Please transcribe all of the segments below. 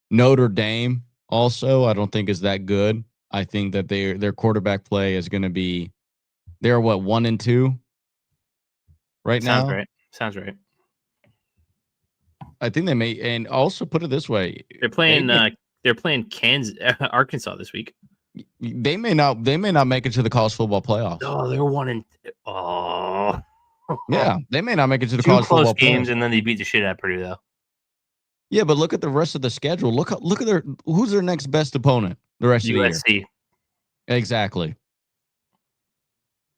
Notre Dame also, I don't think is that good. I think that their quarterback play is going to be. They're what 1-2 right Sounds now. right. Sounds right. I think they may, and also put it this way, They're playing. They're playing Kansas, Arkansas this week. they may not make it to the college football playoffs. Oh, they're 1 Oh, Yeah, they may not make it to the two college close football games, playoffs. and then they beat the shit out of Purdue, though. Yeah, but look at the rest of the schedule. Look at who's their next best opponent the rest of the year. USC. Exactly.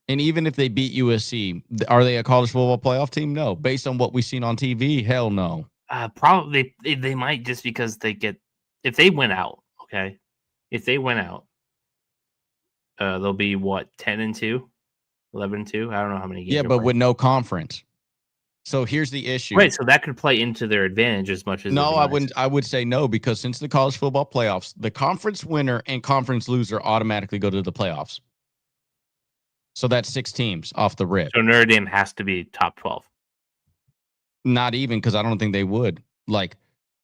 And even if they beat USC, are they a college football playoff team? No. Based on what we've seen on TV, hell no. Probably they might, just because if they win out. Okay, if they win out, they'll be what 10-2, 11-2. I don't know how many games. Yeah, but with no conference. So here's the issue. Right, so that could play into their advantage as much as no, I wouldn't. I would say no, because since the college football playoffs, the conference winner and conference loser automatically go to the playoffs. So that's 6 teams off the rip. So Notre Dame has to be top 12. Not even, because I don't think they would. Like,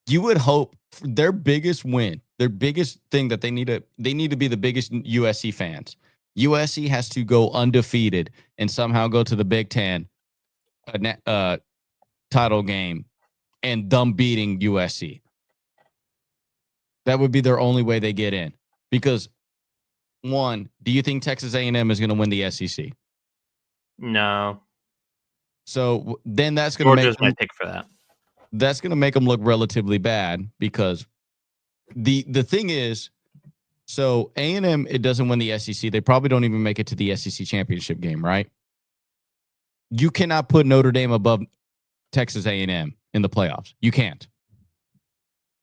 you would hope their biggest win, their biggest thing that they need to be the biggest USC fans. USC has to go undefeated and somehow go to the Big Ten title game and them beating USC. That would be their only way they get in. Because, one, do you think Texas A&M is going to win the SEC? No. So then that's going to make my pick for that. That's going to make them look relatively bad, because the thing is, so A&M, it doesn't win the SEC. They probably don't even make it to the SEC championship game, right? You cannot put Notre Dame above Texas A&M in the playoffs. You can't.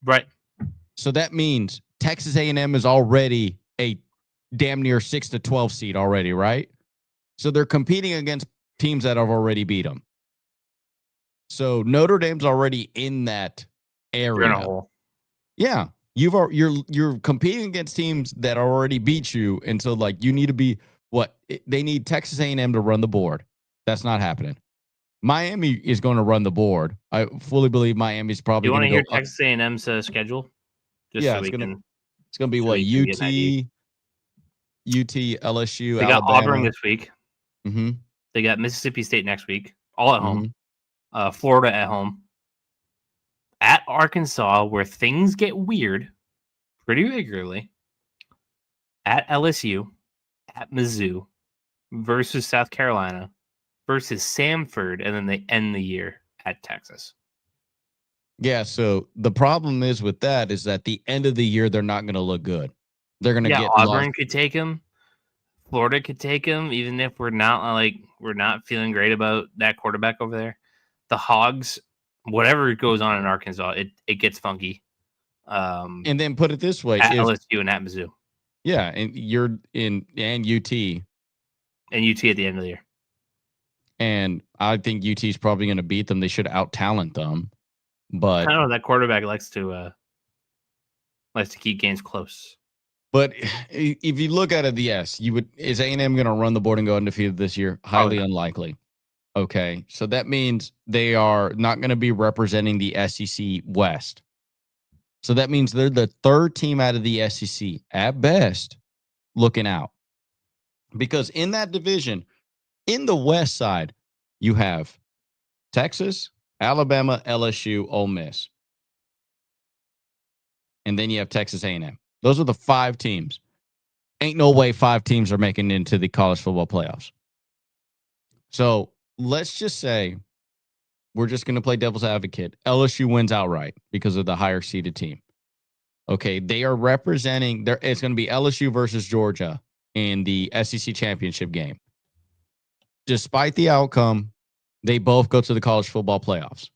Right. So that means Texas A&M is already a damn near 6-12 seed already, right? So they're competing against teams that have already beat them. So Notre Dame's already in that area. You're in a hole. Yeah, you're competing against teams that already beat you, and so like you need to be they need Texas A&M to run the board. That's not happening. Miami is going to run the board. I fully believe Miami's probably going to go. You want to hear Texas A&M's schedule? Just yeah, so it's going to be what UT, LSU. They got Alabama. Auburn this week. Mm-hmm. They got Mississippi State next week, all at home. Florida at home. At Arkansas, where things get weird pretty regularly. At LSU, at Mizzou, versus South Carolina, versus Samford, and then they end the year at Texas. Yeah, so the problem is with that is that the end of the year, they're not going to look good. They're going to get Auburn lost. Could take them. Florida could take him, even if we're not feeling great about that quarterback over there. The Hogs, whatever goes on in Arkansas, it gets funky. And then put it this way: at LSU and at Mizzou. Yeah, and you're in and UT. And UT at the end of the year. And I think UT is probably going to beat them. They should out-talent them. But I don't know, that quarterback likes to keep games close. But if you look at it, yes, is A&M going to run the board and go undefeated this year? Highly unlikely. Okay, so that means they are not going to be representing the SEC West. So that means they're the third team out of the SEC at best looking out. Because in that division, in the West side, you have Texas, Alabama, LSU, Ole Miss. And then you have Texas A&M. Those are the 5 teams. Ain't no way 5 teams are making it into the college football playoffs. So let's just say we're just going to play devil's advocate. LSU wins outright because of the higher seeded team. Okay, they are representing. It's going to be LSU versus Georgia in the SEC championship game. Despite the outcome, they both go to the college football playoffs.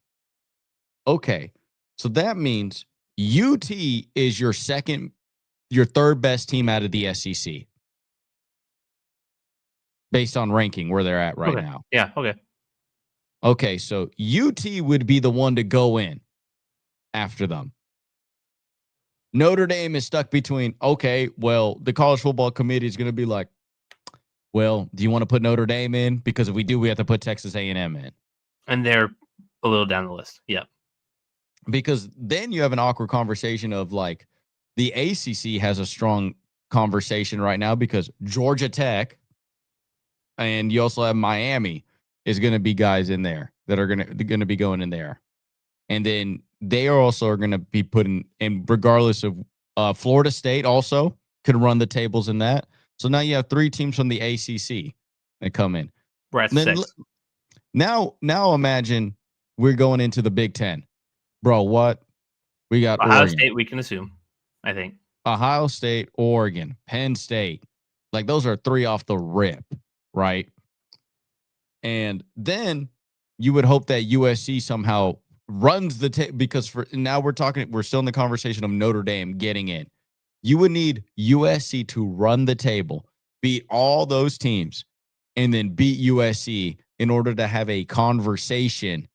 Okay, so that means UT is your third best team out of the SEC based on ranking where they're at right now. Yeah, okay. Okay, so UT would be the one to go in after them. Notre Dame is stuck between, okay, well, the college football committee is going to be like, well, do you want to put Notre Dame in? Because if we do, we have to put Texas A&M in. And they're a little down the list. Yeah. because then you have an awkward conversation of like the ACC has a strong conversation right now because Georgia Tech and you also have Miami is going to be guys in there that are going to be going in there. And then they are also going to be putting in, regardless of Florida State also could run the tables in that. So now you have 3 teams from the ACC that come in. We're at Then 6. now imagine we're going into the Big Ten, bro. What we got? Ohio Oregon, State, we can assume. I think Ohio State, Oregon, Penn State. Like those are 3 off the rip, right? And then you would hope that USC somehow runs the because for now we're still in the conversation of Notre Dame getting in. You would need USC to run the table, beat all those teams, and then beat USC in order to have a conversation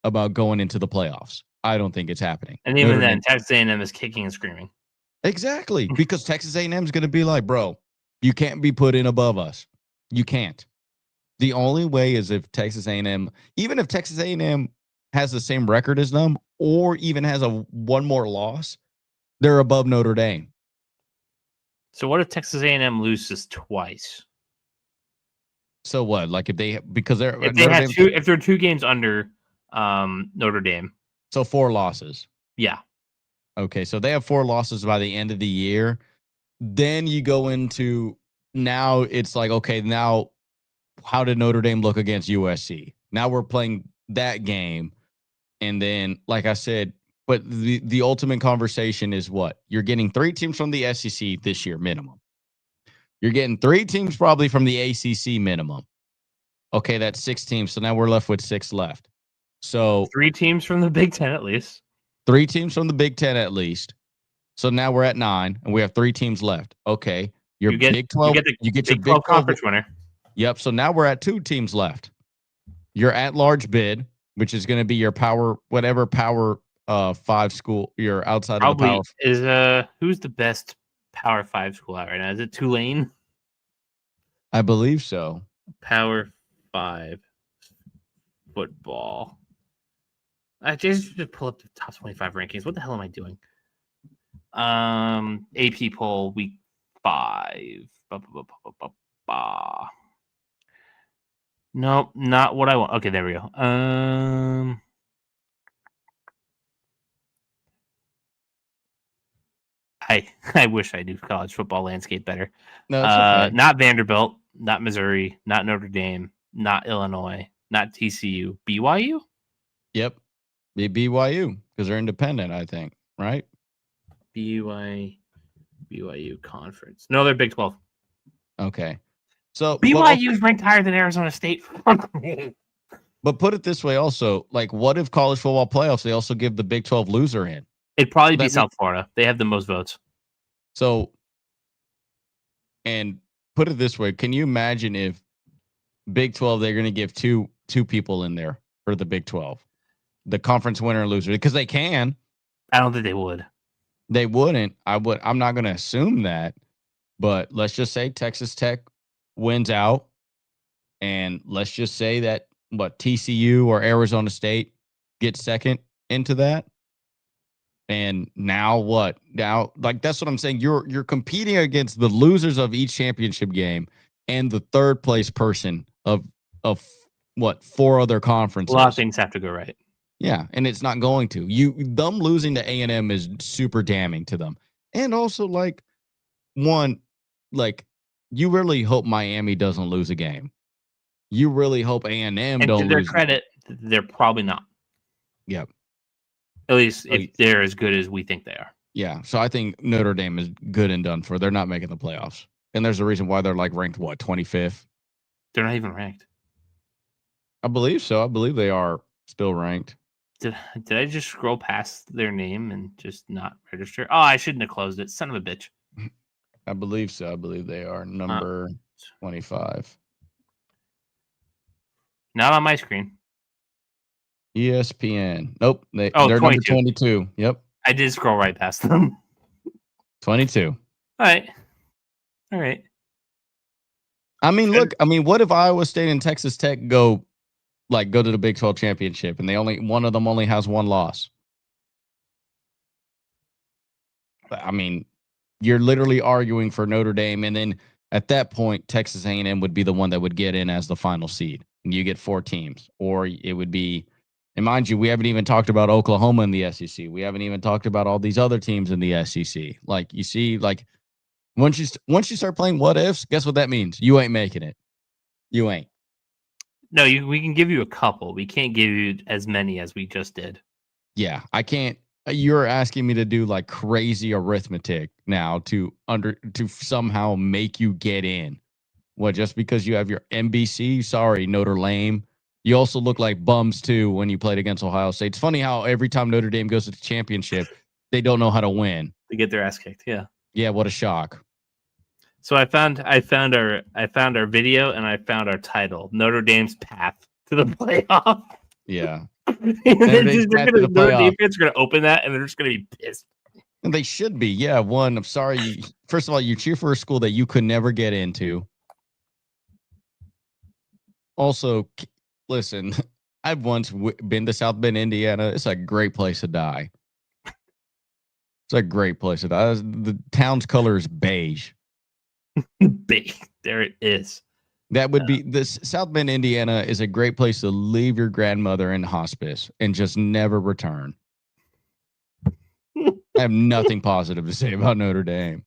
about going into the playoffs. I don't think it's happening. And even then, Texas A&M is kicking and screaming. Exactly, because Texas A&M is going to be like, bro, you can't be put in above us. You can't. The only way is if Texas A&M, even if Texas A&M has the same record as them, or even has a one more loss, they're above Notre Dame. So what if Texas A&M loses twice? So what? Like if they because they're if they Notre had Dame, if they're 2 games under Notre Dame, so 4 losses. Yeah. Okay, so they have 4 losses by the end of the year. Then you go into now it's like, okay, now how did Notre Dame look against USC? Now we're playing that game. And then, like I said, but the ultimate conversation is what? You're getting 3 teams from the SEC this year, minimum. You're getting 3 teams probably from the ACC minimum. Okay, that's 6 teams. So now we're left with 6 left. So 3 teams from the Big Ten at least. 3 teams from the Big Ten at least. So now we're at 9, and we have 3 teams left. Okay, your Big 12. You get your Big 12 conference winner. Yep. So now we're at 2 teams left. Your at-large bid, which is going to be your power 5 school. You're outside Probably of the power. Is who's the best Power 5 school out right now? Is it Tulane? I believe so. Power 5 football. I just pull up the top 25 rankings. What the hell am I doing? AP poll week 5. Nope, not what I want. Okay, there we go. I wish I knew college football landscape better. No, it's okay. Not Vanderbilt, not Missouri, not Notre Dame, not Illinois, not TCU, BYU. Yep, BYU because they're independent. I think, right? BYU conference. No, they're Big 12. Okay, so BYU is ranked higher than Arizona State. But put it this way, also, like, what if college football playoffs they also give the Big 12 loser in? It'd probably be South Florida. They have the most votes. So, and put it this way, can you imagine if Big 12 they're going to give two people in there for the Big 12, the conference winner and loser, because they can. I don't think they would. They wouldn't. I'm not going to assume that, but let's just say Texas Tech wins out, and let's just say that TCU or Arizona State gets second into that. And now what? Now, like that's what I'm saying. You're competing against the losers of each championship game and the third place person of 4 other conferences. A lot of things have to go right. Yeah, and it's not going to. Them losing to A&M is super damning to them. And also, like, you really hope Miami doesn't lose a game. You really hope A&M don't lose. To their credit, they're probably not. Yep. At least if they're as good as we think they are. Yeah. So I think Notre Dame is good and done for. They're not making the playoffs. And there's a reason why they're like ranked, 25th? They're not even ranked. I believe so. I believe they are still ranked. Did I just scroll past their name and just not register? Oh, I shouldn't have closed it. Son of a bitch. I believe so. I believe they are number 25. Not on my screen. ESPN. Nope. They're 22. number 22. Yep. I did scroll right past them. 22. All right. I mean, look. I mean, what if Iowa State and Texas Tech go to the Big 12 championship and one of them only has 1 loss? I mean, you're literally arguing for Notre Dame, and then at that point, Texas A&M would be the one that would get in as the final seed, and you get 4 teams, or it would be. And mind you, we haven't even talked about Oklahoma in the SEC. We haven't even talked about all these other teams in the SEC. Like you see, like once you start playing what ifs, guess what that means? You ain't making it. You ain't. No, we can give you a couple. We can't give you as many as we just did. Yeah, I can't. You're asking me to do like crazy arithmetic now to somehow make you get in. What, just because you have your NBC? Sorry, Notre Dame. You also look like bums too when you played against Ohio State. It's funny how every time Notre Dame goes to the championship, they don't know how to win. They get their ass kicked. Yeah. Yeah, what a shock. So I found our video and I found our title, Notre Dame's path to the playoff. Yeah. Notre Dame fans are gonna open that and they're just gonna be pissed. And they should be. Yeah. One, I'm sorry. First of all, you cheer for a school that you could never get into. Also, listen, I've once been to South Bend, Indiana. It's a great place to die. It's a great place to die. The town's color is beige. Beige. There it is. That would be this. South Bend, Indiana is a great place to leave your grandmother in hospice and just never return. I have nothing positive to say about Notre Dame.